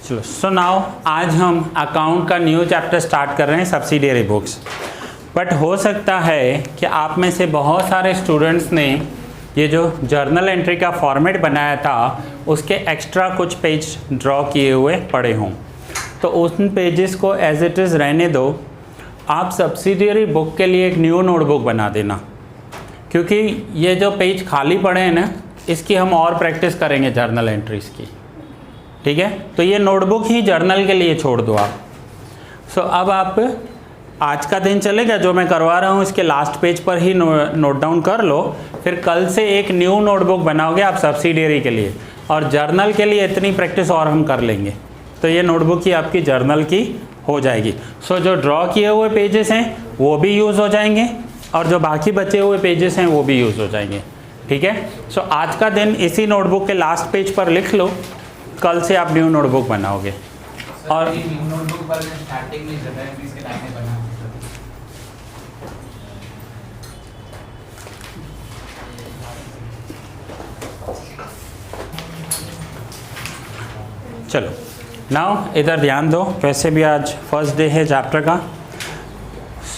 चलो so now आज हम अकाउंट का न्यू चैप्टर स्टार्ट कर रहे हैं, सब्सिडियरी बुक्स। बट हो सकता है कि आप में से बहुत सारे स्टूडेंट्स ने ये जो जर्नल एंट्री का फॉर्मेट बनाया था उसके एक्स्ट्रा कुछ पेज ड्रॉ किए हुए पड़े हों, तो उन पेजेस को एज इट इज़ रहने दो। आप सब्सिडियरी बुक के लिए एक न्यू नोटबुक बना देना, क्योंकि ये जो पेज खाली पड़े हैं ना, इसकी हम और प्रैक्टिस करेंगे जर्नल एंट्रीज़ की। ठीक है, तो ये नोटबुक ही जर्नल के लिए छोड़ दो आप। सो अब आप आज का दिन चलेगा, जो मैं करवा रहा हूँ इसके लास्ट पेज पर ही नोट डाउन कर लो। फिर कल से एक न्यू नोटबुक बनाओगे आप सब्सिडियरी के लिए, और जर्नल के लिए इतनी प्रैक्टिस और हम कर लेंगे, तो ये नोटबुक ही आपकी जर्नल की हो जाएगी। सो जो ड्रॉ किए हुए पेजेस हैं वो भी यूज़ हो जाएंगे, और जो बाकी बचे हुए पेजेस हैं वो भी यूज़ हो जाएंगे। ठीक है, सो आज का दिन इसी नोटबुक के लास्ट पेज पर लिख लो, कल से आप न्यू नोटबुक बनाओगे। और नोटबुक पर स्टार्टिंग में जर्नल एंट्रीज के लाइनें बना। चलो नाउ इधर ध्यान दो, वैसे भी आज फर्स्ट डे है चैप्टर का।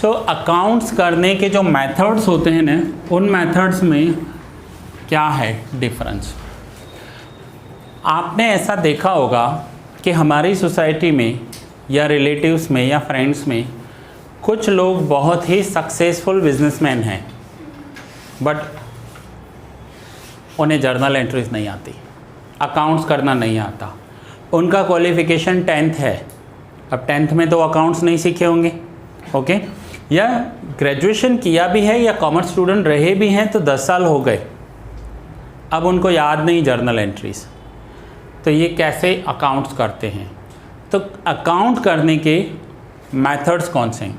सो अकाउंट्स करने के जो मेथड्स होते हैं ना, उन मेथड्स में क्या है डिफरेंस। आपने ऐसा देखा होगा कि हमारी सोसाइटी में या रिलेटिव्स में या फ्रेंड्स में कुछ लोग बहुत ही सक्सेसफुल बिजनेसमैन हैं, बट उन्हें जर्नल एंट्रीज नहीं आती, अकाउंट्स करना नहीं आता। उनका क्वालिफ़िकेशन 10th है, अब 10th में तो अकाउंट्स नहीं सीखे होंगे, ओके, या ग्रेजुएशन किया भी है या कॉमर्स स्टूडेंट रहे भी हैं तो 10 साल हो गए, अब उनको याद नहीं जर्नल एंट्रीज। तो ये कैसे अकाउंट्स करते हैं? तो अकाउंट करने के मेथड्स कौन से हैं?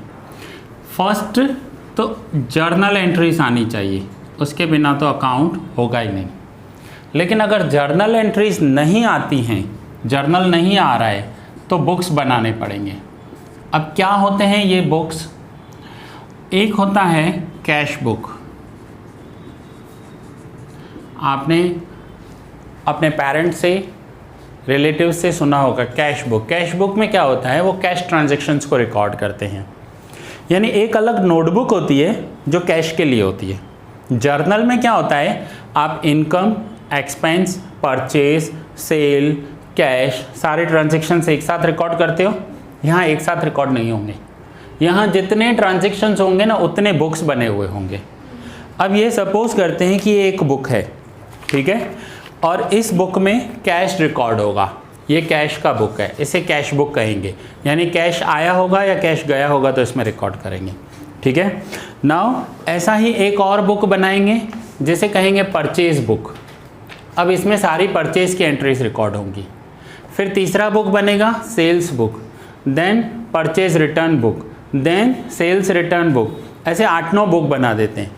फर्स्ट तो जर्नल एंट्रीज आनी चाहिए, उसके बिना तो अकाउंट होगा ही नहीं। लेकिन अगर जर्नल एंट्रीज नहीं आती हैं, जर्नल नहीं आ रहा है, तो बुक्स बनाने पड़ेंगे। अब क्या होते हैं ये बुक्स? एक होता है कैश बुक। आपने अपने पेरेंट्स से, रिलेटिव से सुना होगा कैश बुक। कैश बुक में क्या होता है, वो कैश ट्रांजैक्शंस को रिकॉर्ड करते हैं, यानी एक अलग नोटबुक होती है जो कैश के लिए होती है। जर्नल में क्या होता है, आप income, expense, purchase, sale, cash, सारे ट्रांजैक्शंस एक साथ रिकॉर्ड करते हो। यहाँ एक साथ रिकॉर्ड नहीं होंगे, यहाँ जितने ट्रांजैक्शंस होंगे ना उतने बुक्स बने हुए होंगे। अब ये सपोज करते हैं कि ये एक बुक है, ठीक है, और इस बुक में कैश रिकॉर्ड होगा। ये कैश का बुक है, इसे कैश बुक कहेंगे, यानी कैश आया होगा या कैश गया होगा तो इसमें रिकॉर्ड करेंगे। ठीक है, नाउ ऐसा ही एक और बुक बनाएंगे जिसे कहेंगे परचेज बुक। अब इसमें सारी परचेज की एंट्रीज रिकॉर्ड होंगी। फिर तीसरा बुक बनेगा sales book, then purchase return book, then sales return book. ऐसे 8-9 बुक बना देते हैं।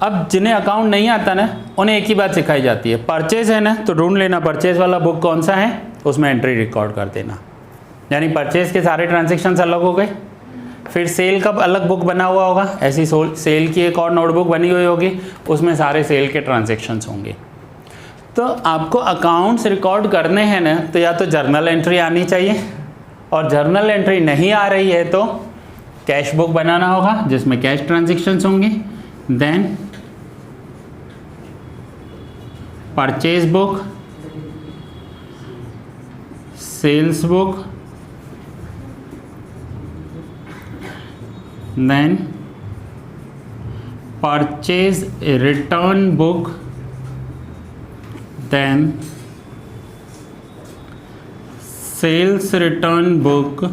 अब जिन्हें अकाउंट नहीं आता ना, उन्हें एक ही बात सिखाई जाती है, परचेज है ना तो ढूंढ लेना परचेज वाला बुक कौन सा है, उसमें एंट्री रिकॉर्ड कर देना। यानी परचेज के सारे ट्रांजैक्शंस अलग हो गए। फिर सेल का अलग बुक बना हुआ होगा, ऐसी सेल की एक और नोटबुक बनी हुई होगी, उसमें सारे सेल के ट्रांजैक्शंस होंगे। तो आपको अकाउंट्स रिकॉर्ड करने हैं ना, तो या तो जर्नल एंट्री आनी चाहिए, और जर्नल एंट्री नहीं आ रही है तो कैश बुक बनाना होगा जिसमें कैश ट्रांजैक्शंस होंगे, then purchase book, sales book, then purchase return book, then sales return book,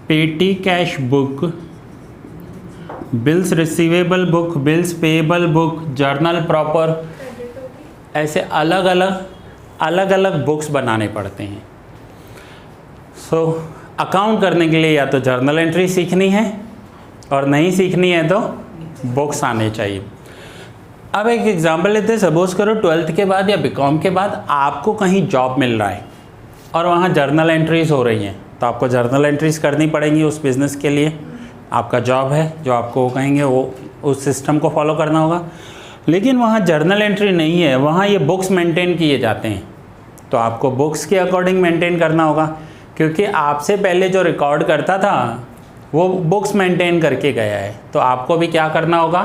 petty cash book, bills receivable book, bills payable book, journal proper. ऐसे अलग अलग बुक्स बनाने पड़ते हैं। सो अकाउंट करने के लिए या तो जर्नल एंट्री सीखनी है, और नहीं सीखनी है तो बुक्स आने चाहिए। अब एक एग्जांपल लेते हैं, सपोज करो 12th के बाद या बीकॉम के बाद आपको कहीं जॉब मिल रहा है और वहाँ जर्नल एंट्रीज हो रही हैं, तो आपको जर्नल एंट्रीज करनी पड़ेंगी उस बिज़नेस के लिए। आपका जॉब है, जो आपको कहेंगे वो उस सिस्टम को फॉलो करना होगा। लेकिन वहाँ जर्नल एंट्री नहीं है, वहाँ ये बुक्स मेंटेन किए जाते हैं। तो आपको बुक्स के अकॉर्डिंग मेंटेन करना होगा, क्योंकि आपसे पहले जो रिकॉर्ड करता था वो बुक्स मेंटेन करके गया है, तो आपको भी क्या करना होगा,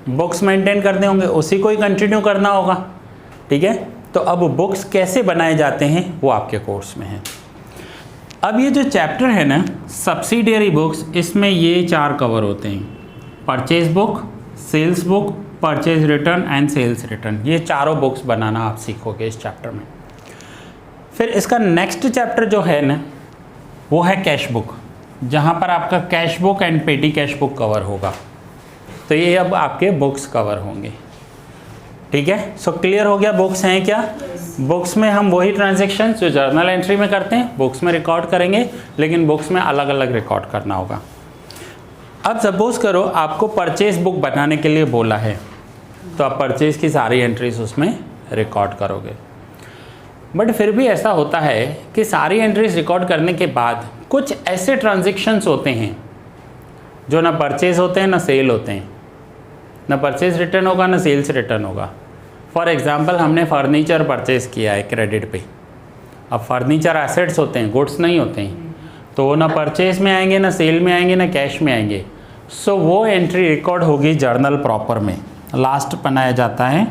बुक्स मेंटेन करने होंगे, उसी को ही कंटिन्यू करना होगा। ठीक है, तो अब बुक्स कैसे बनाए जाते हैं वो आपके कोर्स में है। अब ये जो चैप्टर है ना सब्सिडियरी बुक्स, इसमें ये 4 कवर होते हैं, purchase book, sales book, purchase return and sales return. ये चारों बुक्स बनाना आप सीखोगे इस चैप्टर में। फिर इसका नेक्स्ट चैप्टर जो है ना वो है कैश बुक, जहाँ पर आपका कैश बुक एंड पेटी कैश बुक कवर होगा। तो ये अब आपके बुक्स कवर होंगे। ठीक है, सो क्लियर हो गया बुक्स हैं क्या। बुक्स में हम वही ट्रांजैक्शन जो जर्नल एंट्री में करते हैं बुक्स में रिकॉर्ड करेंगे, लेकिन बुक्स में अलग अलग रिकॉर्ड करना होगा। अब सपोज करो आपको परचेज बुक बनाने के लिए बोला है, तो आप परचेज की सारी एंट्रीज उसमें रिकॉर्ड करोगे। बट फिर भी ऐसा होता है कि सारी एंट्रीज रिकॉर्ड करने के बाद कुछ ऐसे ट्रांजैक्शंस होते हैं जो ना परचेज होते हैं ना सेल होते हैं, ना परचेज रिटर्न होगा ना सेल्स रिटर्न होगा। फॉर एग्जांपल हमने फर्नीचर परचेज किया है क्रेडिट पे। अब फर्नीचर एसेट्स होते हैं, गुड्स नहीं होते हैं, तो वो ना परचेज में आएंगे ना सेल में आएंगे ना कैश में आएंगे। सो वो एंट्री रिकॉर्ड होगी जर्नल प्रॉपर में। लास्ट बनाया जाता है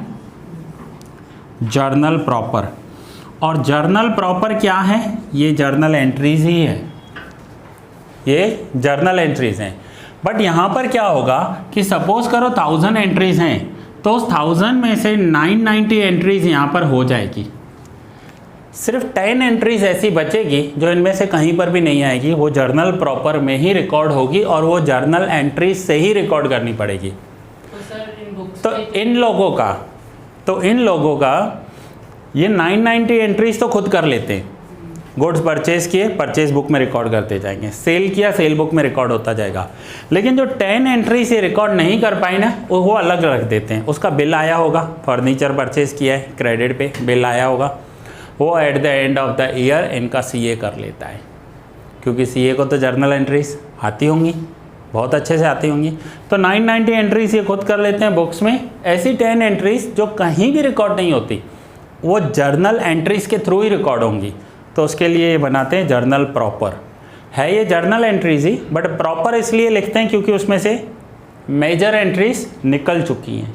जर्नल प्रॉपर। और जर्नल प्रॉपर क्या है, ये जर्नल एंट्रीज ही है, ये जर्नल एंट्रीज हैं। बट यहाँ पर क्या होगा कि सपोज करो 1000 एंट्रीज हैं, तो उस 1000 में से 990 एंट्रीज यहाँ पर हो जाएगी। सिर्फ 10 एंट्रीज ऐसी बचेगी जो इनमें से कहीं पर भी नहीं आएगी, वो जर्नल प्रॉपर में ही रिकॉर्ड होगी और वो जर्नल एंट्रीज से ही रिकॉर्ड करनी पड़ेगी। तो इन लोगों का ये 990 एंट्रीज तो खुद कर लेते हैं। गुड्स परचेज किए परचेज बुक में रिकॉर्ड करते जाएंगे, सेल किया सेल बुक में रिकॉर्ड होता जाएगा। लेकिन जो 10 एंट्री से रिकॉर्ड नहीं कर पाए ना वो अलग रख देते हैं। उसका बिल आया होगा, फर्नीचर परचेज किया है क्रेडिट पे बिल आया होगा, वो eight the end of the year इनका सीए कर लेता है, क्योंकि सीए को तो जर्नल एंट्रीज आती होंगी, बहुत अच्छे से आती होंगी। तो 990 एंट्रीज ये खुद कर लेते हैं बुक्स में। ऐसी 10 एंट्रीज जो कहीं भी रिकॉर्ड नहीं होती वो जर्नल एंट्रीज के थ्रू ही रिकॉर्ड होंगी, तो उसके लिए ये बनाते हैं जर्नल प्रॉपर। है ये journal entries he, but proper इसलिए लिखते हैं क्योंकि उसमें से मेजर एंट्रीज निकल चुकी हैं।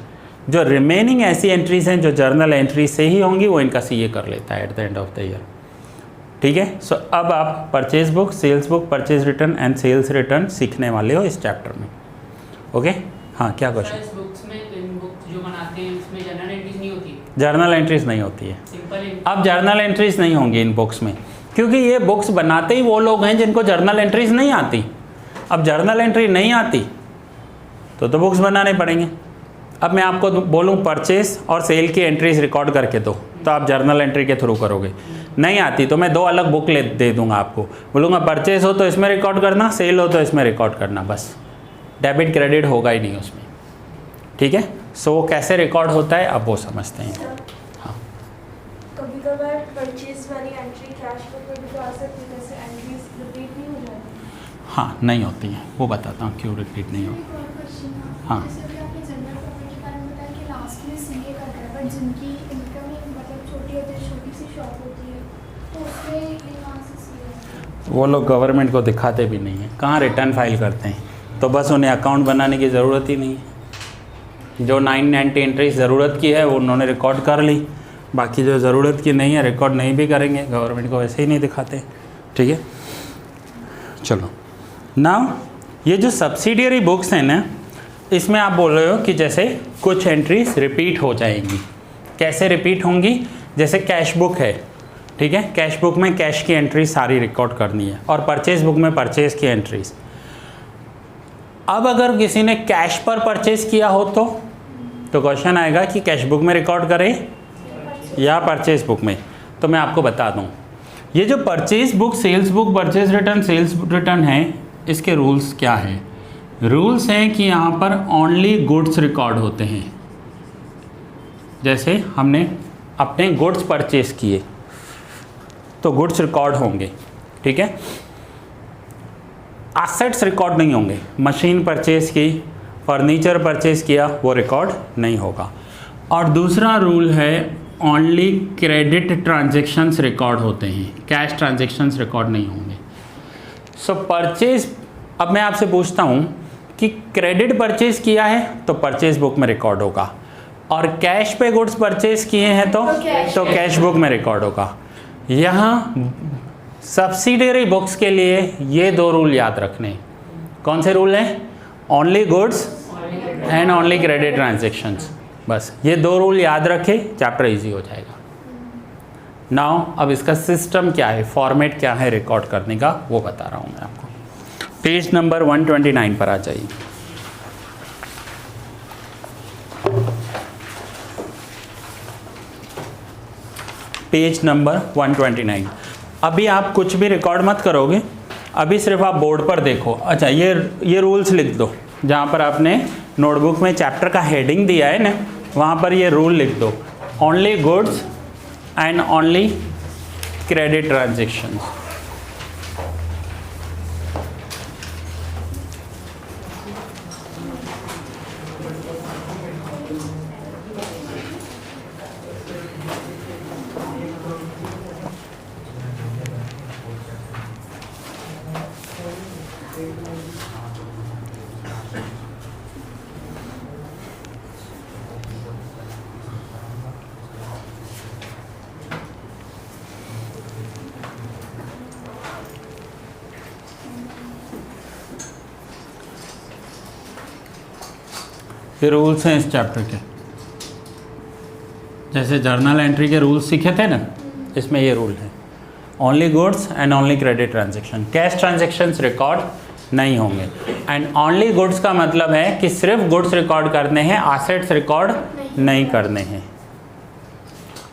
जो रिमेनिंग ऐसी एंट्रीज हैं जो जर्नल एंट्रीज से ही होंगी वो इनका सीए कर लेता है at the end of the year. ठीक है, सो अब आप purchase book, sales book, purchase return and sales return सीखने वाले हो इस चैप्टर में। ओके, हाँ क्या क्वेश्चन। जर्नल एंट्रीज नहीं होती है। अब जर्नल एंट्रीज नहीं होंगी इन बुक्स में, क्योंकि ये बुक्स बनाते ही वो लोग हैं जिनको जर्नल एंट्रीज नहीं आती। अब जर्नल एंट्री नहीं आती तो बुक्स बनाने पड़ेंगे। अब मैं आपको बोलूँ परचेज और सेल की एंट्रीज रिकॉर्ड करके दो, तो आप जर्नल एंट्री के थ्रू करोगे। नहीं आती तो मैं 2 अलग बुक दे दूंगा आपको, बोलूँगा परचेज हो तो इसमें रिकॉर्ड करना, सेल हो तो इसमें रिकॉर्ड करना, बस डेबिट क्रेडिट होगा ही नहीं उसमें। ठीक है, सो वो कैसे रिकॉर्ड होता है अब वो समझते हैं। हाँ, कभी-कभार परचेज वाली एंट्री कैश बुक में भी तो आ सकती है, जैसे एंट्रीज रिपीट नहीं हो जाती। हाँ नहीं होती हैं, वो बताता हूँ क्यों रिपीट नहीं होती। हाँ, जैसे कि आपने जनरल प्रॉपर्टी के बारे में बताया कि लास्ट में सीए करता है, बट जिनकी इनकम मतलब छोटी होती है, छोटी सी शॉप होती है, तो उसमें ये कहाँ से सीए? वो लोग गवर्नमेंट को दिखाते भी नहीं हैं, कहाँ रिटर्न फाइल करते हैं, तो बस उन्हें अकाउंट बनाने की ज़रूरत ही नहीं है। जो 990 एंट्रीज ज़रूरत की है वो उन्होंने रिकॉर्ड कर ली, बाकी जो ज़रूरत की नहीं है रिकॉर्ड नहीं भी करेंगे, गवर्नमेंट को वैसे ही नहीं दिखाते। ठीक है, चलो नाउ ये जो सब्सिडियरी बुक्स हैं ना, इसमें आप बोल रहे हो कि जैसे कुछ एंट्रीज रिपीट हो जाएंगी। कैसे रिपीट होंगी, जैसे कैश बुक है, ठीक है, कैश बुक में कैश की एंट्री सारी रिकॉर्ड करनी है और परचेज बुक में परचेज की एंट्रीज। अब अगर किसी ने कैश पर परचेज किया हो तो क्वेश्चन आएगा कि कैश बुक में रिकॉर्ड करें या परचेज बुक में। तो मैं आपको बता दूं, ये जो purchase book, sales book, purchase return, sales return है, इसके रूल्स क्या हैं। रूल्स हैं कि यहाँ पर ओनली गुड्स रिकॉर्ड होते हैं। जैसे हमने अपने गुड्स परचेज किए तो गुड्स रिकॉर्ड होंगे, ठीक है। एसेट्स रिकॉर्ड नहीं होंगे। मशीन परचेज की, फर्नीचर परचेज किया वो रिकॉर्ड नहीं होगा। और दूसरा रूल है ओनली क्रेडिट ट्रांजेक्शन्स रिकॉर्ड होते हैं, कैश ट्रांजेक्शन्स रिकॉर्ड नहीं होंगे। सो परचेज, अब मैं आपसे पूछता हूँ कि क्रेडिट परचेज किया है तो परचेज बुक में रिकॉर्ड होगा, और कैश पे गुड्स परचेज किए हैं तो कैश बुक में रिकॉर्ड होगा। यहाँ सब्सिडियरी बुक्स के लिए ये दो रूल याद रखने। कौन से रूल हैं? Only goods and only credit transactions. बस ये दो रूल याद रखे, चैप्टर इजी हो जाएगा। नाउ अब इसका सिस्टम क्या है, फॉर्मेट क्या है रिकॉर्ड करने का, वो बता रहा हूँ मैं आपको। पेज नंबर 129 पर आ जाइए। Page number 129। अभी आप कुछ भी रिकॉर्ड मत करोगे, अभी सिर्फ आप बोर्ड पर देखो। अच्छा, ये रूल्स लिख दो। जहाँ पर आपने नोटबुक में चैप्टर का हेडिंग दिया है ना, वहाँ पर ये रूल लिख दो, only goods and only credit transactions. ये रूल्स हैं इस चैप्टर के। जैसे जर्नल एंट्री के रूल्स सीखे थे ना, इसमें ये रूल है, only goods and only credit transaction. Cash transactions record नहीं होंगे। एंड ओनली गुड्स का मतलब है कि सिर्फ गुड्स रिकॉर्ड करने हैं, एसेट्स रिकॉर्ड नहीं करने हैं।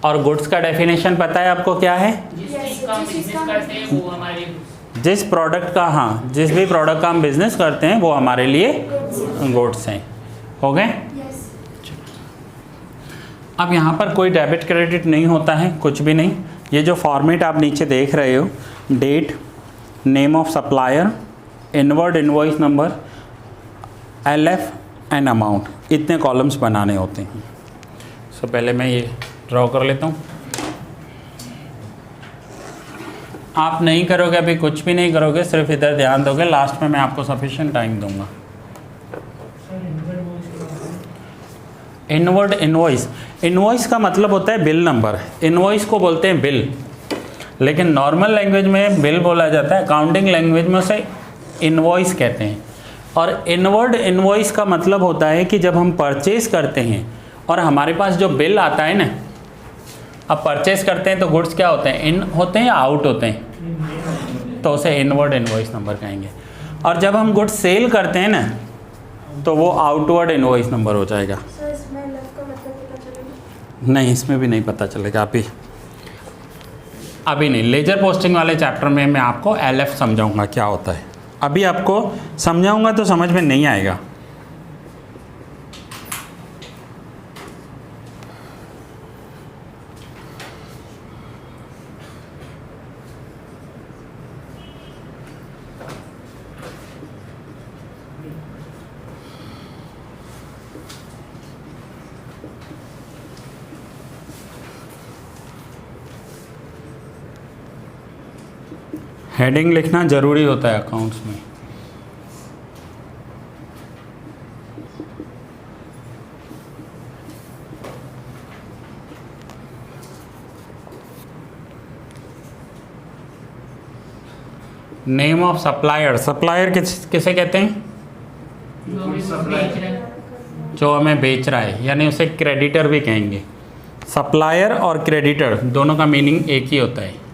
और गुड्स का डेफिनेशन पता है आपको क्या है? जिस प्रोडक्ट का, हाँ, जिस भी प्रोडक्ट का हम बिजनेस करते हैं वो हमारे लिए गुड्स हैं। हो गए? अब यहाँ पर कोई डेबिट क्रेडिट नहीं होता है, कुछ भी नहीं। ये जो फॉर्मेट आप नीचे देख रहे हो, date, name of supplier, inward invoice number, LF and amount, इतने कॉलम्स बनाने होते हैं। सो पहले मैं ये ड्रॉ कर लेता हूँ। आप नहीं करोगे, अभी कुछ भी नहीं करोगे, सिर्फ इधर ध्यान दोगे, लास्ट में मैं आपको सफिशिएंट टाइम दूंगा। इनवर्ड इनवॉइस, इनवॉइस का मतलब होता है बिल नंबर। इनवॉइस को बोलते हैं बिल, लेकिन नॉर्मल लैंग्वेज में बिल बोला जाता है, अकाउंटिंग लैंग्वेज में उसे इनवॉइस कहते हैं। और इनवर्ड इनवॉइस का मतलब होता है कि जब हम परचेज करते हैं और हमारे पास जो बिल आता है ना, अब परचेज करते हैं तो गुड्स क्या होते हैं, इन होते हैं या आउट होते हैं, तो उसे इनवर्ड इनवॉइस नंबर कहेंगे। और जब हम गुड्स सेल करते हैं ना, तो वो आउटवर्ड इनवॉइस नंबर हो जाएगा। सर इसमें LF का मतलब पता चलेगा? नहीं, इसमें भी नहीं पता चलेगा अभी नहीं। लेजर पोस्टिंग वाले चैप्टर में मैं आपको LF समझाऊंगा क्या होता है। अभी आपको समझाऊंगा तो समझ में नहीं आएगा। हेडिंग लिखना ज़रूरी होता है अकाउंट्स में। नेम ऑफ सप्लायर, सप्लायर किसे कहते हैं? जो हमें बेच रहा है, यानी उसे क्रेडिटर भी कहेंगे। सप्लायर और क्रेडिटर दोनों का मीनिंग एक ही होता है।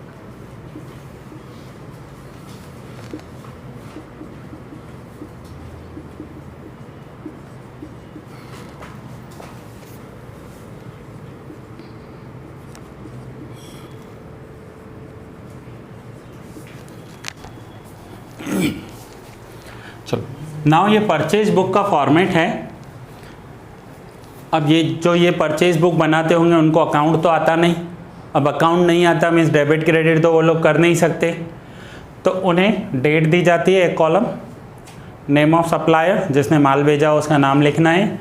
चलो, नाउ ये परचेज बुक का फॉर्मेट है। अब ये परचेज बुक बनाते होंगे उनको अकाउंट तो आता नहीं। अब अकाउंट नहीं आता मीन्स डेबिट क्रेडिट तो वो लोग कर नहीं सकते, तो उन्हें डेट दी जाती है एक कॉलम, नेम ऑफ सप्लायर, जिसने माल भेजा उसका नाम लिखना है,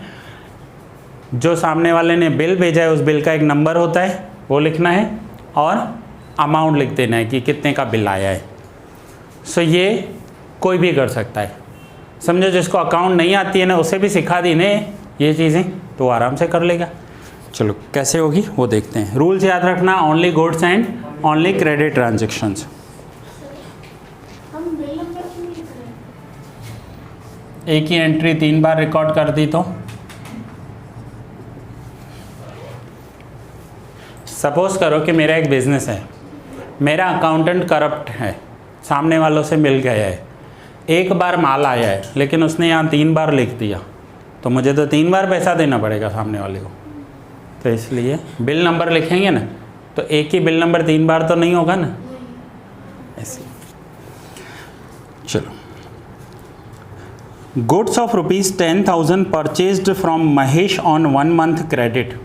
जो सामने वाले ने बिल भेजा है उस बिल का एक नंबर होता है वो लिखना है, और अमाउंट लिख देना है कि कितने का बिल आया है। सो ये कोई भी कर सकता है, समझो जिसको अकाउंट नहीं आती है ना उसे भी सिखा दी ने ये चीज़ें तो आराम से कर लेगा। चलो कैसे होगी वो देखते हैं। रूल्स याद रखना, only goods and only credit transactions. हम बिल नंबर क्यों नहीं लिख रहे हैं? एक ही एंट्री 3 बार रिकॉर्ड कर दी तो सपोज़ करो कि मेरा एक बिज़नेस है, मेरा अकाउंटेंट करप्ट है, सामने वालों से मिल गया है, एक बार माल आया है लेकिन उसने यहाँ 3 बार लिख दिया तो मुझे तो 3 बार पैसा देना पड़ेगा सामने वाले को। तो इसलिए बिल नंबर लिखेंगे ना तो एक ही बिल नंबर 3 बार तो नहीं होगा ना, ऐसे। चलो, goods of ₹10,000 purchased from Mahesh on 1 month credit.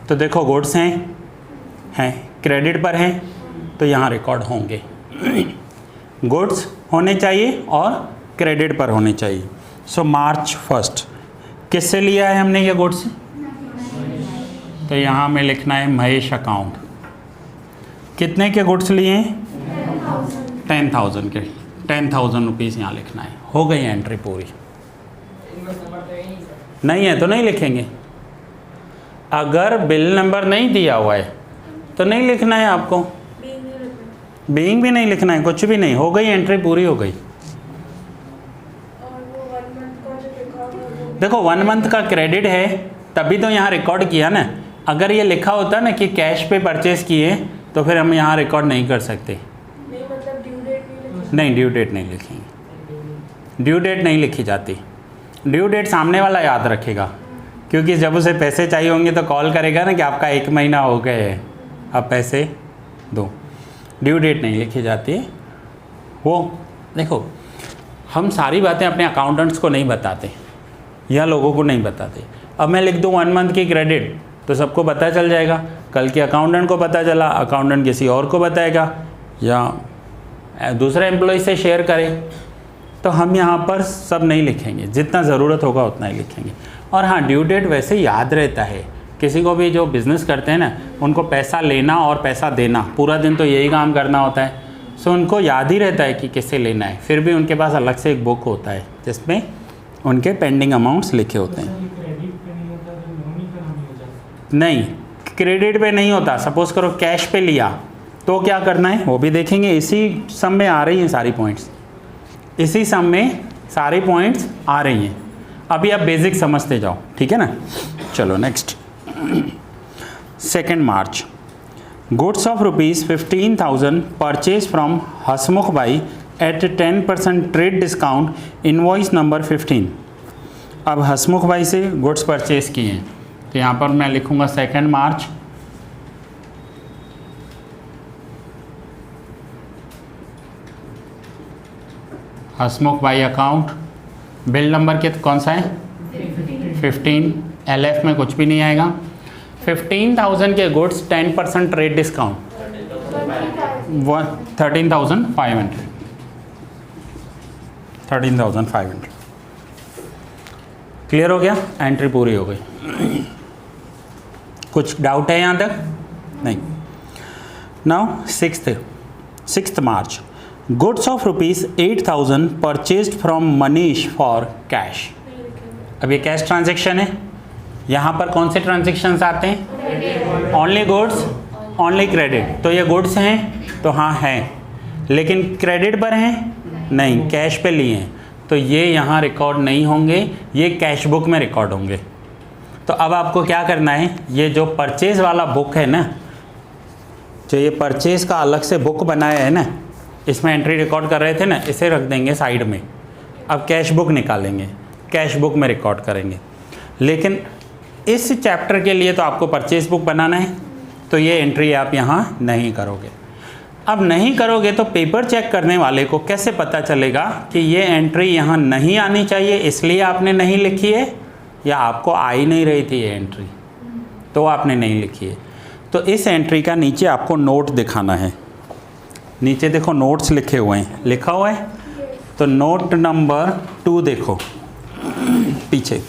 तो देखो गुड्स हैं क्रेडिट पर हैं तो यहाँ रिकॉर्ड होंगे। गुड्स होने चाहिए और क्रेडिट पर होने चाहिए। सो March 1 किससे लिया है हमने ये गुड्स, तो यहाँ में लिखना है महेश अकाउंट। कितने के गुड्स लिए हैं 10,000 के, 10,000 रुपीज़ यहाँ लिखना है। हो गई एंट्री पूरी। नहीं है तो नहीं लिखेंगे, अगर बिल नंबर नहीं दिया हुआ है तो नहीं लिखना है आपको, बीइंग भी नहीं लिखना है, कुछ भी नहीं। हो गई एंट्री पूरी हो गई। और वो 1 मंथ का जो रिकॉर्ड है वो देखो 1 मंथ का क्रेडिट है तभी तो यहाँ रिकॉर्ड किया ना। अगर ये लिखा होता ना कि कैश पे परचेज किए तो फिर हम यहाँ रिकॉर्ड नहीं कर सकते। नहीं, मतलब ड्यू डेट नहीं नहीं, ड्यू डेट नहीं लिखेंगे, ड्यू डेट नहीं लिखी जाती। ड्यू डेट सामने वाला याद रखेगा, क्योंकि जब उसे पैसे चाहिए होंगे तो कॉल करेगा ना कि आपका 1 महीना हो गया है अब पैसे दो। ड्यू डेट नहीं लिखी जाती है। वो देखो हम सारी बातें अपने अकाउंटेंट्स को नहीं बताते या लोगों को नहीं बताते। अब मैं लिख दूँ 1 मंथ की क्रेडिट तो सबको पता चल जाएगा, कल के अकाउंटेंट को पता चला, अकाउंटेंट किसी और को बताएगा या दूसरे एम्प्लॉय से शेयर करें। तो हम यहाँ पर सब नहीं लिखेंगे, जितना ज़रूरत होगा उतना ही लिखेंगे। और हाँ, ड्यू डेट वैसे याद रहता है, किसी को भी जो बिज़नेस करते हैं ना उनको पैसा लेना और पैसा देना पूरा दिन तो यही काम करना होता है। सो उनको याद ही रहता है कि किससे लेना है, फिर भी उनके पास अलग से एक बुक होता है जिसमें उनके पेंडिंग अमाउंट्स लिखे होते हैं। नहीं, क्रेडिट पे नहीं होता। सपोज़ करो कैश पे लिया तो क्या करना है वो भी देखेंगे। इसी सम में आ रही हैं सारी पॉइंट्स, इसी सम में सारी पॉइंट्स आ रही हैं। अभी आप बेसिक समझते जाओ, ठीक है ना। चलो next. 2 March, goods of ₹15,000 purchase from Hasmukh bhai at 10% trade discount, invoice number 15। अब हसमुख भाई से गुड्स परचेज किए हैं तो यहाँ पर मैं लिखूँगा 2 मार्च। हसमुख भाई अकाउंट, बिल नंबर के कौन सा है 15, LF में कुछ भी नहीं आएगा। 15,000 के गुड्स 10% ट्रेड डिस्काउंट 13,500। 13,500 क्लियर हो गया, एंट्री पूरी हो गई। कुछ डाउट है यहाँ तक? नहीं। Now 6th March, goods of ₹8,000 purchased from Manish for cash. अब ये कैश ट्रांजेक्शन है, यहाँ पर कौन से ट्रांजेक्शन्स आते हैं? Only goods only credit. तो ये गुड्स हैं तो हाँ हैं, लेकिन क्रेडिट पर हैं नहीं, कैश पे लिए हैं तो ये यहाँ रिकॉर्ड नहीं होंगे, ये कैश बुक में रिकॉर्ड होंगे। तो अब आपको क्या करना है, ये जो परचेज़ वाला बुक है ना, जो ये परचेज़ का अलग से बुक बनाया है ना, इसमें एंट्री रिकॉर्ड कर रहे थे ना, इसे रख देंगे साइड में। अब कैश बुक निकालेंगे, कैश बुक में रिकॉर्ड करेंगे। लेकिन इस चैप्टर के लिए तो आपको परचेज बुक बनाना है, तो ये एंट्री आप यहाँ नहीं करोगे। अब नहीं करोगे तो पेपर चेक करने वाले को कैसे पता चलेगा कि ये एंट्री यहाँ नहीं आनी चाहिए इसलिए आपने नहीं लिखी है, या आपको आ ही नहीं रही थी ये एंट्री तो आपने नहीं लिखी है। तो इस एंट्री का नीचे आपको नोट दिखाना है। नीचे देखो नोट्स लिखे हुए हैं, लिखा हुआ है तो नोट नंबर 2 देखो पीछे,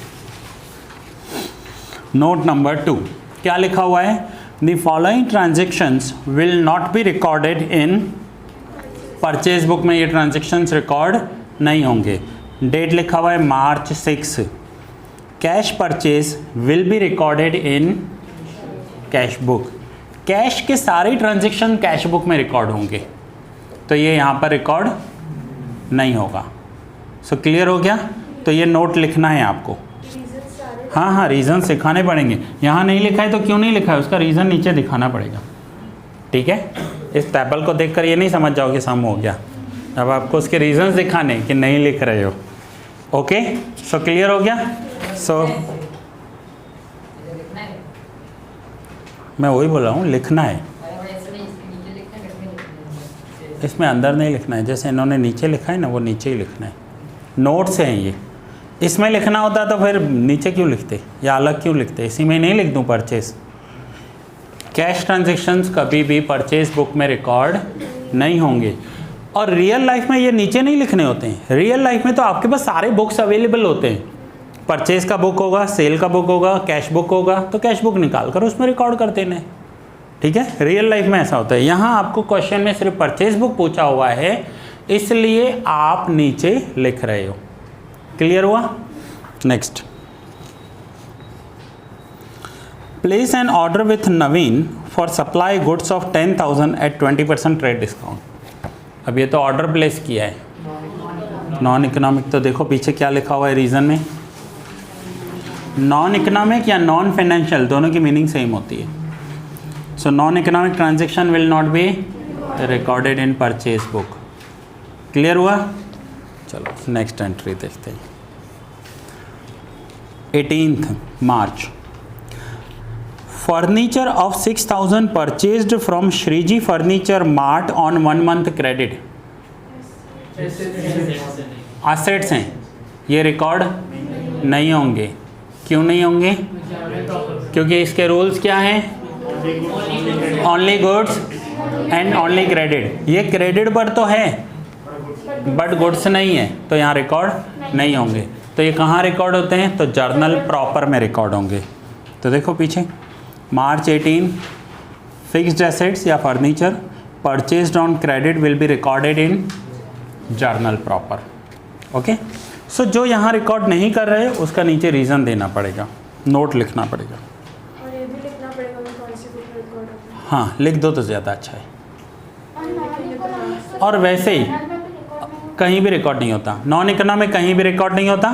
नोट नंबर 2 क्या लिखा हुआ है? The following transactions will not be recorded in purchase book में ये ट्रांजेक्शन्स रिकॉर्ड नहीं होंगे। डेट लिखा हुआ है मार्च 6। Cash purchase will be recorded in cash book. Cash के सारे ट्रांजेक्शन कैश बुक में रिकॉर्ड होंगे, तो ये यहाँ पर रिकॉर्ड नहीं होगा। सो क्लियर हो गया? तो ये नोट लिखना है आपको। हाँ हाँ, रीज़न सिखाने पड़ेंगे। यहाँ नहीं लिखा है तो क्यों नहीं लिखा है, उसका रीज़न नीचे दिखाना पड़ेगा। ठीक है, इस टेबल को देखकर ये नहीं समझ जाओ कि सम हो गया, अब आपको उसके रीज़न्स दिखाने कि नहीं लिख रहे हो। ओके, सो क्लियर हो गया? सो मैं वही बोल रहा हूँ, लिखना है इसमें, अंदर नहीं लिखना है। जैसे इन्होंने नीचे लिखा है ना, वो नीचे ही लिखना है। नोट्स हैं ये, इसमें लिखना होता तो फिर नीचे क्यों लिखते या अलग क्यों लिखते? इसी में नहीं लिख दूँ परचेज। कैश ट्रांजेक्शन्स कभी भी परचेज बुक में रिकॉर्ड नहीं होंगे। और रियल लाइफ में ये नीचे नहीं लिखने होते हैं। रियल लाइफ में तो आपके पास सारे बुक्स अवेलेबल होते हैं। परचेज का बुक होगा, सेल का बुक होगा, कैश बुक होगा, तो कैश बुक निकाल कर उसमें रिकॉर्ड कर देना है। ठीक है, रियल लाइफ में ऐसा होता है। यहाँ आपको क्वेश्चन में सिर्फ परचेज बुक पूछा हुआ है, इसलिए आप नीचे लिख रहे हो। क्लियर हुआ? Next, place an order with Naveen for supply goods of 10,000 at 20% trade discount. अब ये तो ऑर्डर प्लेस किया है, नॉन इकोनॉमिक। तो देखो पीछे क्या लिखा हुआ है रीज़न में, नॉन इकोनॉमिक या नॉन फाइनेंशियल, दोनों की मीनिंग सेम होती है। So non economic transaction will not be recorded in purchase book. Clear हुआ? चलो नेक्स्ट एंट्री देखते हैं। 18th March, furniture of 6,000 purchased from Shriji furniture mart on 1 month credit. Assets हैं, ये रिकॉर्ड नहीं होंगे। क्यों नहीं होंगे? क्योंकि इसके रूल्स क्या हैं? Only goods and only credit. ये क्रेडिट पर तो है बट गुड्स नहीं है, तो यहाँ रिकॉर्ड नहीं होंगे। तो ये कहाँ रिकॉर्ड होते हैं? तो जर्नल प्रॉपर में रिकॉर्ड होंगे। तो देखो पीछे, मार्च 18, फिक्स्ड एसेट्स या furniture purchased on credit will be recorded in journal proper. Okay, so जो यहाँ रिकॉर्ड नहीं कर रहे उसका नीचे रीज़न देना पड़ेगा, नोट लिखना पड़ेगा। और ये भी लिखना पड़ेगा कि कौन सी बुक रिकॉर्ड होगी। हाँ, लिख दो तो ज़्यादा अच्छा है। और वैसे ही कहीं भी रिकॉर्ड नहीं होता, नॉन इकोनॉमिक कहीं भी रिकॉर्ड नहीं होता।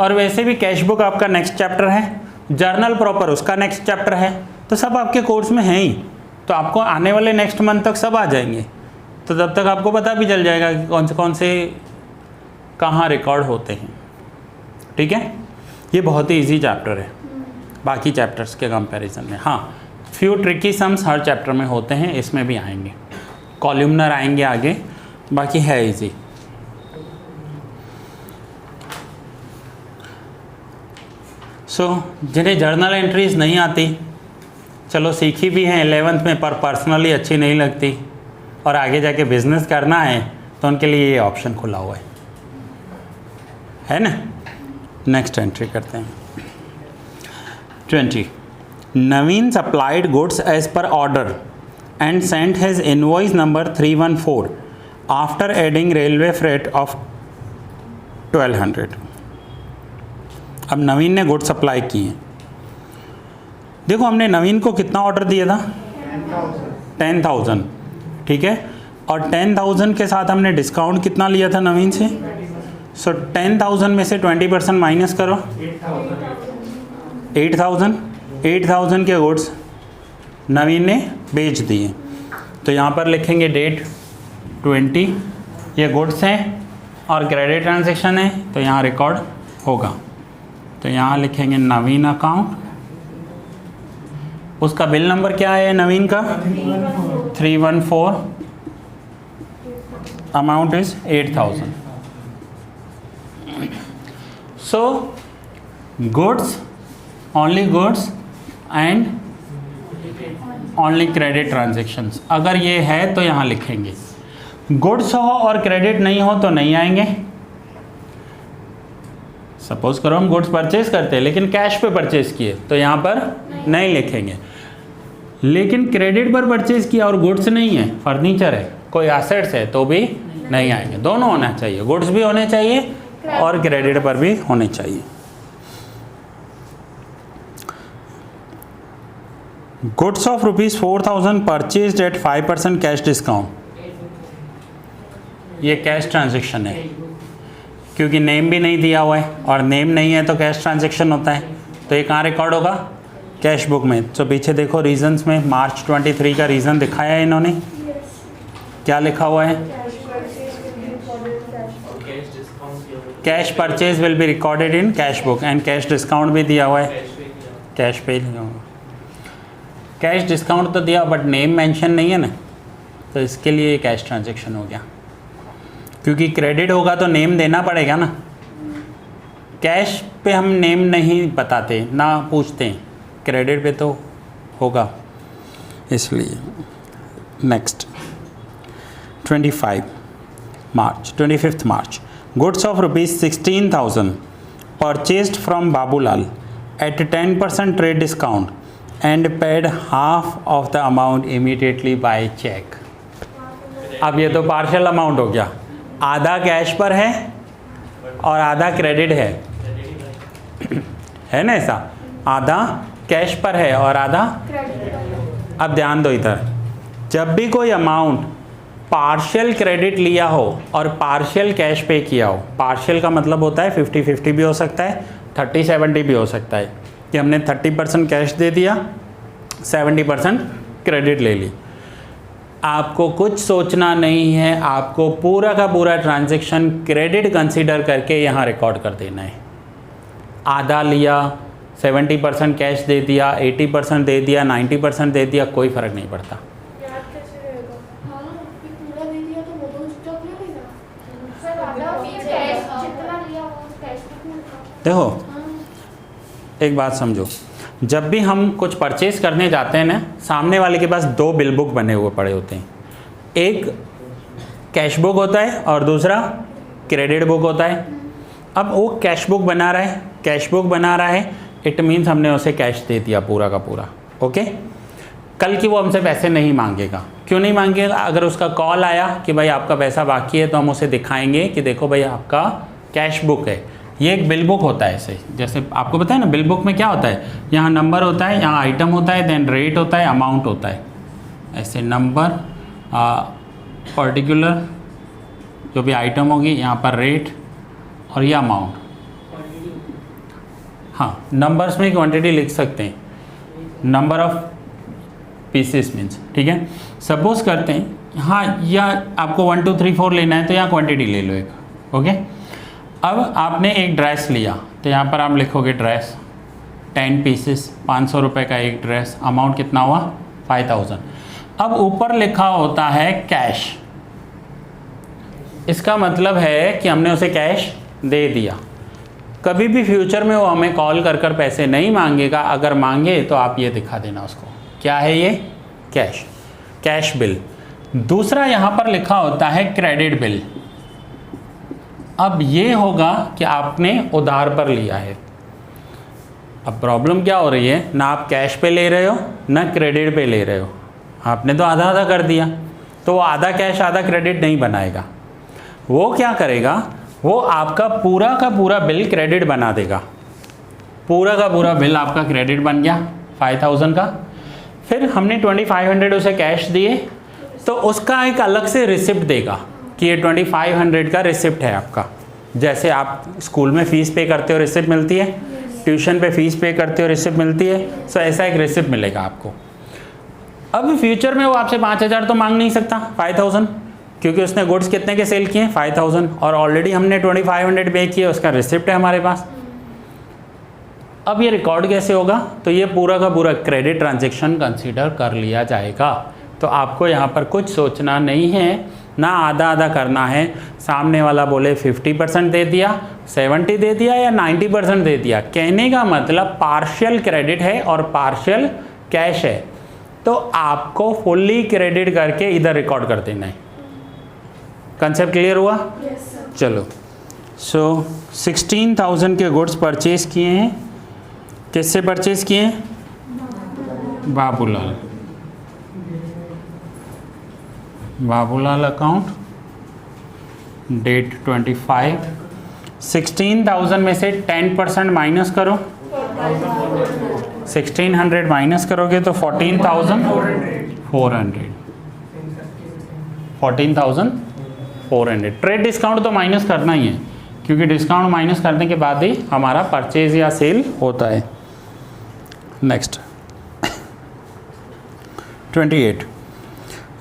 और वैसे भी कैश बुक आपका नेक्स्ट चैप्टर है, जर्नल प्रॉपर उसका नेक्स्ट चैप्टर है, तो सब आपके कोर्स में है ही। तो आपको आने वाले नेक्स्ट मंथ तक सब आ जाएंगे, तो तब तक आपको पता भी चल जाएगा कि कौन से कहाँ रिकॉर्ड होते हैं। ठीक है, ये बहुत ही इजी चैप्टर है बाकी चैप्टर्स के कंपैरिजन में। हाँ, फ्यू ट्रिकी सम्स हर चैप्टर में होते हैं, इसमें भी आएंगे, कॉलमनर आएंगे आगे, बाकी है इजी। जिन्हें जर्नल एंट्रीज नहीं आती, चलो सीखी भी हैं 11th में, पर पर्सनली अच्छी नहीं लगती और आगे जाके बिजनेस करना है, तो उनके लिए ये ऑप्शन खुला हुआ है ना। नेक्स्ट एंट्री करते हैं। 20, Naveen supplied goods as per order and sent his invoice number 314 after adding railway freight of 1200। अब नवीन ने गुड सप्लाई की है। देखो हमने नवीन को कितना ऑर्डर दिया था? 10,000। ठीक है, और 10,000 के साथ हमने डिस्काउंट कितना लिया था नवीन से? सो 10,000 में से 20% माइनस करो, 8,000 के गुड्स नवीन ने बेच दिए। तो यहाँ पर लिखेंगे डेट 20, ये गुड्स हैं और क्रेडिट ट्रांजेक्शन है, तो यहाँ रिकॉर्ड होगा। तो यहाँ लिखेंगे नवीन अकाउंट, उसका बिल नंबर क्या है नवीन का? 314, amount is 8,000। So goods, only goods and only credit transactions. अगर ये है तो यहाँ लिखेंगे, गुड्स हो और क्रेडिट नहीं हो तो नहीं आएंगे, सपोज करो हम गुड्स परचेज करते हैं लेकिन कैश पे परचेज किए तो यहाँ पर नहीं लिखेंगे, लेकिन क्रेडिट पर परचेज किया और गुड्स नहीं है, फर्नीचर है, कोई एसेट्स है तो भी नहीं आएंगे। दोनों होना चाहिए, गुड्स भी होने चाहिए और क्रेडिट पर भी होने चाहिए। Goods of ₹4,000 purchased at 5% cash discount, ये कैश ट्रांजैक्शन है क्योंकि नेम भी नहीं दिया हुआ है और नेम नहीं है तो कैश ट्रांजैक्शन होता है, तो ये कहाँ रिकॉर्ड होगा? कैश बुक में। तो पीछे देखो रीजंस में मार्च 23 का रीज़न दिखाया है इन्होंने, क्या लिखा हुआ है? Cash purchase will be recorded in cash book and cash discount भी दिया हुआ है, कैश पे लिखा हुआ। कैश डिस्काउंट तो दिया बट नेम मेंशन नहीं है ना, तो इसके लिए कैश ट्रांजैक्शन हो गया, क्योंकि क्रेडिट होगा तो नेम देना पड़ेगा ना। कैश पे हम नेम नहीं बताते ना पूछते हैं, क्रेडिट पे तो होगा इसलिए। Next 25th March goods of ₹16,000 purchased from Babulal at 10% trade discount and paid half of the amount immediately by cheque. अब ये तो पार्शियल अमाउंट हो गया, आधा कैश पर है और आधा क्रेडिट है ना, ऐसा आधा कैश पर है और आधा। अब ध्यान दो इधर, जब भी कोई अमाउंट पार्शियल क्रेडिट लिया हो और पार्शियल कैश पे किया हो, पार्शियल का मतलब होता है 50-50 भी हो सकता है, 30-70 भी हो सकता है कि हमने 30% कैश दे दिया, 70% क्रेडिट ले ली। आपको कुछ सोचना नहीं है, आपको पूरा का पूरा ट्रांजैक्शन क्रेडिट कंसीडर करके यहाँ रिकॉर्ड कर देना है। आधा लिया, 70% कैश दे दिया, 80% दे दिया, 90% दे दिया, कोई फ़र्क नहीं पड़ता। याद कैसे रहेगा? हाँ, फिर पूरा दे दिया तो वो तो स्टॉक ले लेगा। सर आधा कैश जितना लिया वो कैश में लिखा। देखो हाँ, एक बात समझो, जब भी हम कुछ परचेज करने जाते हैं ना, सामने वाले के पास 2 बिल बुक बने हुए पड़े होते हैं, एक कैश बुक होता है और दूसरा क्रेडिट बुक होता है। अब वो कैश बुक बना रहा है, इट मीन्स हमने उसे कैश दे दिया पूरा का पूरा, ओके। कल की वो हमसे पैसे नहीं मांगेगा। क्यों नहीं मांगेगा? अगर उसका कॉल आया कि भाई आपका पैसा बाकी है तो हम उसे दिखाएंगे कि देखो भाई आपका कैश बुक है। ये एक बिल बुक होता है, ऐसे जैसे आपको पता है ना, बिल बुक में क्या होता है, यहाँ नंबर होता है, यहाँ आइटम होता है, देन रेट होता है, अमाउंट होता है। ऐसे नंबर, पर्टिकुलर जो भी आइटम होगी, यहाँ पर रेट और ये अमाउंट। हाँ, नंबर्स में क्वांटिटी लिख सकते हैं, नंबर ऑफ पीसेस मीन्स, ठीक है। सपोज करते हैं हाँ, या आपको 1 2 3 4 लेना है तो यहाँ क्वांटिटी ले लो एक, ओके। अब आपने एक ड्रेस लिया तो यहाँ पर आप लिखोगे ड्रेस 10 पीसेस, 500 रुपये का एक ड्रेस, अमाउंट कितना हुआ 5000। अब ऊपर लिखा होता है कैश, इसका मतलब है कि हमने उसे कैश दे दिया। कभी भी फ्यूचर में वो हमें कॉल कर कर पैसे नहीं मांगेगा, अगर मांगे तो आप ये दिखा देना उसको, क्या है ये, कैश बिल। दूसरा यहाँ पर लिखा होता है क्रेडिट बिल। अब ये होगा कि आपने उधार पर लिया है। अब प्रॉब्लम क्या हो रही है, ना आप कैश पे ले रहे हो ना क्रेडिट पे ले रहे हो, आपने तो आधा आधा कर दिया, तो वो आधा कैश आधा क्रेडिट नहीं बनाएगा। वो क्या करेगा, वो आपका पूरा का पूरा बिल क्रेडिट बना देगा। पूरा का पूरा बिल आपका क्रेडिट बन गया 5000 का। फिर हमने 2500 उसे कैश दिए तो उसका एक अलग से रिसिप्ट देगा कि ये 2500 का रिसिप्ट है आपका। जैसे आप स्कूल में फ़ीस पे करते हो रिसिप्ट मिलती है, ट्यूशन पे फीस पे करते हो रिसिप्ट मिलती है, सो ऐसा एक रिसिप्ट मिलेगा आपको। अब फ्यूचर में वो आपसे 5000 तो मांग नहीं सकता, 5000, क्योंकि उसने गुड्स कितने के सेल किए 5000 और ऑलरेडी हमने 2500 पे किए, उसका रिसिप्ट है हमारे पास। अब ये रिकॉर्ड कैसे होगा, तो ये पूरा का पूरा क्रेडिट ट्रांजैक्शन कंसीडर कर लिया जाएगा। तो आपको यहाँ पर कुछ सोचना नहीं है, ना आधा आधा करना है। सामने वाला बोले 50% दे दिया, 70 दे दिया या 90% दे दिया, कहने का मतलब पार्शियल क्रेडिट है और पार्शियल कैश है, तो आपको फुल्ली क्रेडिट करके इधर रिकॉर्ड कर देना है। कंसेप्ट क्लियर हुआ? Yes, sir. चलो सो 16,000 के गुड्स परचेज किए हैं, किससे परचेज किए हैं? बाबूलाल। Babulal account, date 25। 16,000 में से 10% माइनस करो, 1600 माइनस करोगे तो 14,400। 14,400। ट्रेड डिस्काउंट तो माइनस करना ही है, क्योंकि डिस्काउंट माइनस करने के बाद ही हमारा परचेज या सेल होता है। Next 28।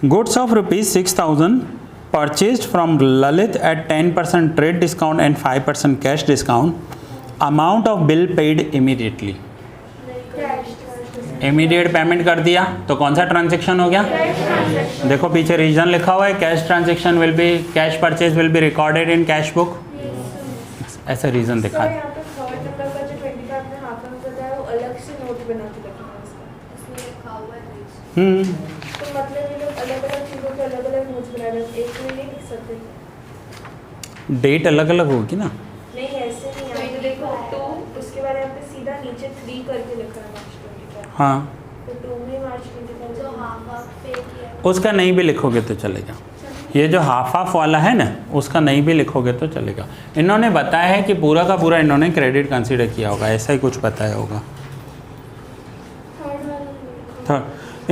Goods of ₹6,000 purchased from Lalit at 10% trade discount and 5% cash discount. Amount of bill paid immediately. Immediate payment कर दिया तो कौन सा ट्रांजेक्शन हो गया? देखो पीछे रीजन लिखा हुआ है, cash transaction will be, cash purchase will be recorded in cash book. ऐसा रीजन दिखा है। यहाँ पे थर्ड नंबर का जो 25 आपने हाफ में बताया वो अलग से नोट बना के रखना है इसका। इसमें लिखा हुआ है। तो मतलब ये लोग अलग अलग चीज़ों के अलग अलग नोट्स बना रहे हैं, एक में नहीं लिख सकते? डेट अलग अलग होगी ना? नहीं ऐसे नहीं, यहाँ पे देखो 2, उसके बाद यहाँ पे सीधा नीचे 3 करके लिखा है मार्च 25। हाँ, तो 2 में मार्च 25 जो हाफ हाफ पे किया है। उसका नहीं भी लिखोगे तो चलेगा। ये जो हाफ हाफ वाला है ना, उसका नहीं भी लिखोगे तो चलेगा। इन्होंने बताया है कि पूरा का पूरा इन्होंने क्रेडिट कंसीडर किया होगा, ऐसा ही कुछ बताया होगा।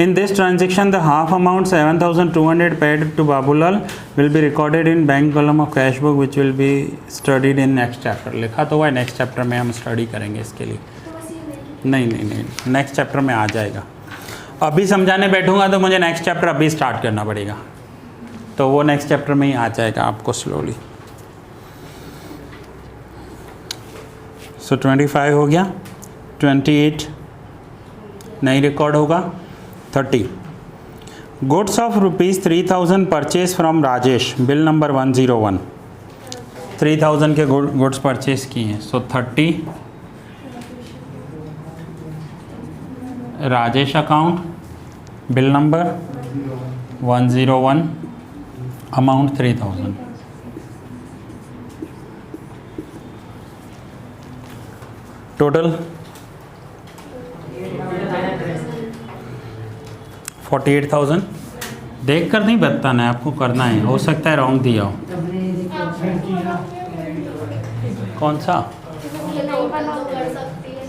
In this transaction, the half amount 7,200 paid to Babulal will be recorded in bank column of cash book, which will be studied in next chapter. लिखा तो हुआ है, नेक्स्ट चैप्टर में हम स्टडी करेंगे इसके लिए। तो बस ये नहीं, नेक्स्ट चैप्टर में आ जाएगा। अभी समझाने बैठूंगा तो मुझे नेक्स्ट चैप्टर अभी स्टार्ट करना पड़ेगा, तो वो नेक्स्ट चैप्टर में ही आ जाएगा आपको स्लोली। सो 25 हो गया, 28 नहीं रिकॉर्ड होगा। 30। Goods of ₹3,000 purchase from Rajesh, bill number 101। 3,000 के गुड्स परचेज किए हैं। सो 30 Rajesh account, bill number 101, amount 3,000। Total 48,000। देख कर नहीं बताना है, आपको करना है, हो सकता है रॉन्ग दिया हो। कौन सा? ये नहीं बना कर सकती है।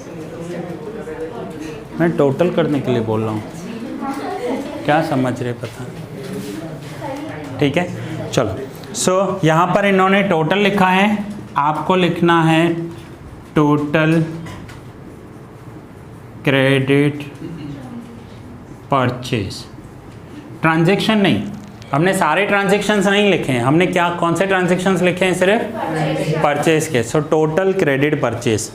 मैं टोटल करने के लिए बोल रहा हूँ, क्या समझ रहे पता? ठीक है, चलो। सो यहाँ पर इन्होंने टोटल लिखा है, आपको लिखना है टोटल क्रेडिट परचेज। ट्रांजैक्शन नहीं, हमने सारे ट्रांजैक्शंस नहीं लिखे हैं, हमने क्या कौन से ट्रांजैक्शंस लिखे हैं? सिर्फ परचेज के। So total credit purchase.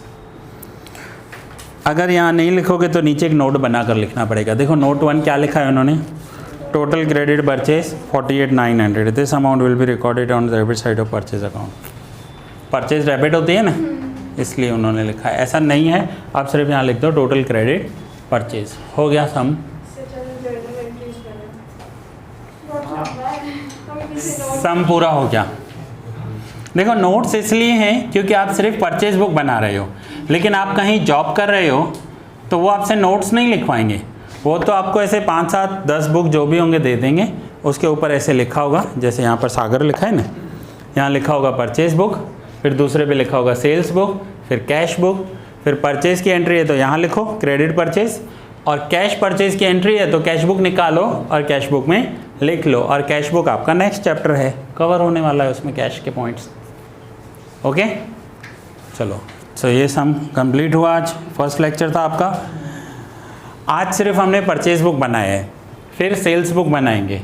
अगर यहाँ नहीं लिखोगे तो नीचे एक नोट बनाकर लिखना पड़ेगा। देखो नोट 1 क्या लिखा है उन्होंने? Total credit purchase 48,900। This amount will be recorded on the debit side of purchase account. Purchase debit होती है ना, इसलिए उन्होंने लिखा है। ऐसा नहीं है, आप सिर्फ यहाँ लिख दो टोटल क्रेडिट परचेज। हो गया सम? सम पूरा हो गया। देखो नोट्स इसलिए हैं क्योंकि आप सिर्फ परचेज बुक बना रहे हो, लेकिन आप कहीं जॉब कर रहे हो तो वो आपसे नोट्स नहीं लिखवाएंगे, वो तो आपको ऐसे 5, 7, 10 बुक जो भी होंगे दे देंगे। उसके ऊपर ऐसे लिखा होगा, जैसे यहाँ पर सागर लिखा है ना, यहाँ लिखा होगा परचेज बुक, फिर दूसरे पे लिखा होगा सेल्स बुक, फिर कैश बुक, फिर परचेज की एंट्री है तो यहाँ लिखो क्रेडिट परचेज, और कैश परचेज की एंट्री है तो कैश बुक निकालो और कैश बुक में लिख लो। और कैश बुक आपका नेक्स्ट चैप्टर है, कवर होने वाला है उसमें कैश के पॉइंट्स। ओके, चलो। सो ये सम कंप्लीट हुआ। आज फर्स्ट लेक्चर था आपका। आज सिर्फ हमने परचेज बुक बनाया है, फिर सेल्स बुक बनाएंगे,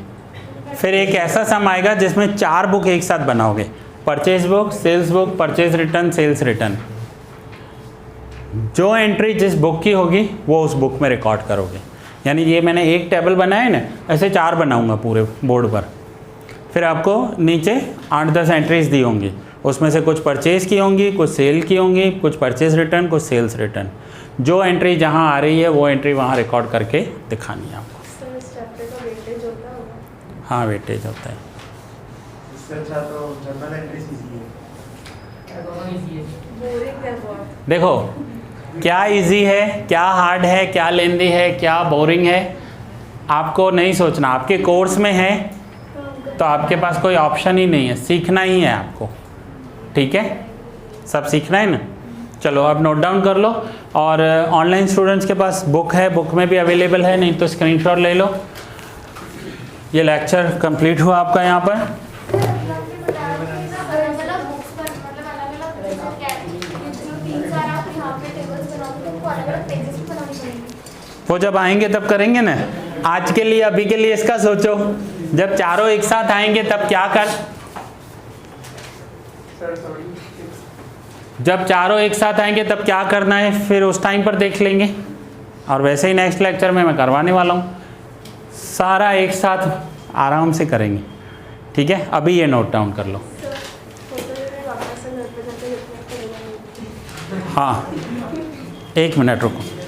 फिर एक ऐसा सम आएगा जिसमें 4 बुक एक साथ बनाओगे, purchase book, sales book, purchase return, sales return. जो एंट्री जिस बुक की होगी वो उस बुक में रिकॉर्ड करोगे। यानी ये मैंने एक टेबल बनाया ना, ऐसे 4 बनाऊंगा पूरे बोर्ड पर। फिर आपको नीचे 8-10 एंट्रीज दी होंगी, उसमें से कुछ परचेज़ की होंगी, कुछ सेल की होंगी, कुछ परचेज रिटर्न, कुछ सेल्स रिटर्न। जो एंट्री जहाँ आ रही है वो एंट्री वहाँ रिकॉर्ड करके दिखानी है आपको। सर इस चैप्टर का वेटेज होता होगा? हाँ, वेटेज होता है। इससे अच्छा तो जर्नल एंट्रीज कीजिए। बोरिंग है बहुत। देखो क्या इजी है, क्या हार्ड है, क्या लेंदी है, क्या बोरिंग है, आपको नहीं सोचना। आपके कोर्स में है तो आपके पास कोई ऑप्शन ही नहीं है, सीखना ही है आपको। ठीक है, सब सीखना है ना। चलो अब नोट डाउन कर लो। और ऑनलाइन स्टूडेंट्स के पास बुक है, बुक में भी अवेलेबल है, नहीं तो स्क्रीनशॉट ले लो। ये लेक्चर कंप्लीट हुआ आपका यहाँ पर। वो जब आएंगे तब करेंगे ना। आज के लिए, अभी के लिए इसका सोचो, जब चारों एक साथ आएंगे तब क्या कर, जब चारों एक साथ आएंगे तब क्या करना है, फिर उस टाइम पर देख लेंगे। और वैसे ही नेक्स्ट लेक्चर में मैं करवाने वाला हूँ, सारा एक साथ आराम से करेंगे। ठीक है, अभी ये नोट डाउन कर लो। हाँ, 1 मिनट रुको।